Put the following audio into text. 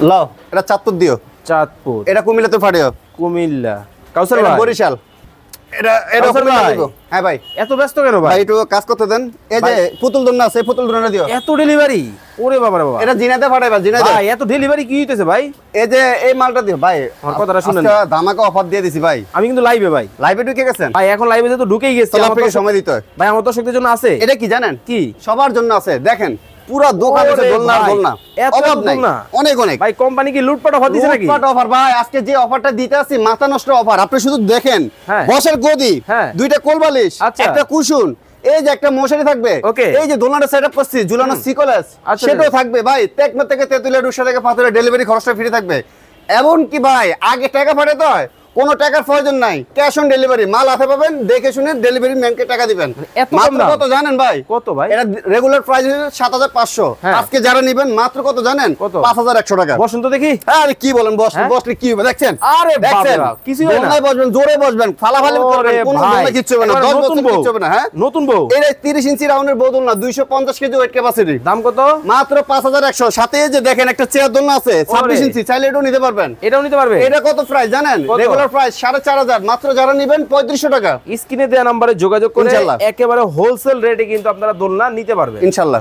লাও এটা চাঁদপুর দিও। চাঁদপুর, এটা কুমিল্লাতে ফাটিও। কুমিল্লা, কাউসার এটা ভাই, বরিশাল। এটা এটা কাউসার কুমিল্লা ভাই। দিব। হ্যাঁ ভাই। এত ব্যস্ত কেন ভাই ভাই? একটু কাজ করতে দেন। এই যে ভাই। পুতুল দন্না আছে, পুতুল দন্নাটা দিও। এত ডেলিভারি? ওরে বাবা রে বাবা, এটা জিনাতে ফাটাইবা, জিনাতে। ভাই এত ডেলিভারি কি হইতেছে ভাই? এই যে এই মালটা দিও ভাই। আমার কথাটা শুনেন। আজকে ধামাকা অফার দিয়ে দিছি ভাই। আমি কিন্তু লাইভে ভাই, লাইভে ঢুকে গেছেন ভাই এখন লাইভে তো ঢুকেই গেছি। তাহলে আমার আপনাকে দর্শক- সময় দিতে হয়। ভাই আমার দর্শকদের জন্য আছে এটা কি জানেন? কি? সবার জন্য আছে। দেখেন পুরো দোকান আছে ওরে দোলনা ভাই, দোলনা। এত অভাব নাই, দোলনা? অনেক অনেক। ভাই কোম্পানি কি লুটপাট অফার দিছে নাকি? লুটপাট অফার ভাই। আজকে যে অফারটা দিতে আছি মাথা নষ্ট অফার। আপনি শুধু দেখেন, হ্যাঁ। বসের গদি, হ্যাঁ। দুইটা কোলবালিশ, আচ্ছা। একটা কুশন, এই যে একটা মশারি থাকবে, ওকে। এই যে দোলনাটা সেটআপ করছি ঝুলানো সিকোলেস, আচ্ছা। সেটাও থাকবে ভাই। টেকনা থেকে তেতুলিয়া রুশা থেকে পাথরে ডেলিভারি খরচটা ফ্রি থাকবে। এমন কি ভাই আগে টাকা পাঠাতে হয়, কোনো টাকার প্রয়োজন নাই। ক্যাশ অন ডেলিভারি, মাল হাতে পাবেন, দেখে শুনে ডেলিভারি ম্যানকে টাকা দিবেন। এত কম মাত্র দাম? কত জানেন ভাই? কত ভাই? এটা রেগুলার প্রাইস ৭৫০০। হ্যাঁ। আজকে যারা নেবেন মাত্র কত জানেন? কত? ৫১০০ টাকা। বসন্ত দেখি। আরে কি বলেন, বসলে হ্যাঁ? বসলে কি হবে দেখছেন? আরে দেখছেন? বাবা, কিছুই হয় না। দোলনায় বসবেন, জোরে বসবেন, ফালাফালি করবেন, কোনো ওরে দোলনা ভাই, কিচ্ছু হবে না। এবার ১০ নতুন বছর বউ। কিচ্ছু হবে না। হ্যাঁ, নতুন বউ। এটা ৩০ ইঞ্চি রাউন্ডের বউ দোলনা, ২৫০ কেজি ওয়েট ক্যাপাসিটি, দাম কত? মাত্র ৫১০০। সাথে এই যে দেখেন একটা চেয়ার দোলনা আছে ২৬ ইঞ্চি, চাইলে এটাও নিতে পারবেন। এটাও নিতে পারবে? এটা কত প্রাইস জানেন? কত? Regular price ৪৫০০। মাত্র যারা নেবেন ৩৫০০ টাকা। স্ক্রিনে দেওয়া নম্বরে যোগাযোগ করে ইনশাআল্লাহ। একেবারে হোলসেল রেটে কিন্তু আপনারা দোলনা নিতে পারবেন ইনশাআল্লাহ।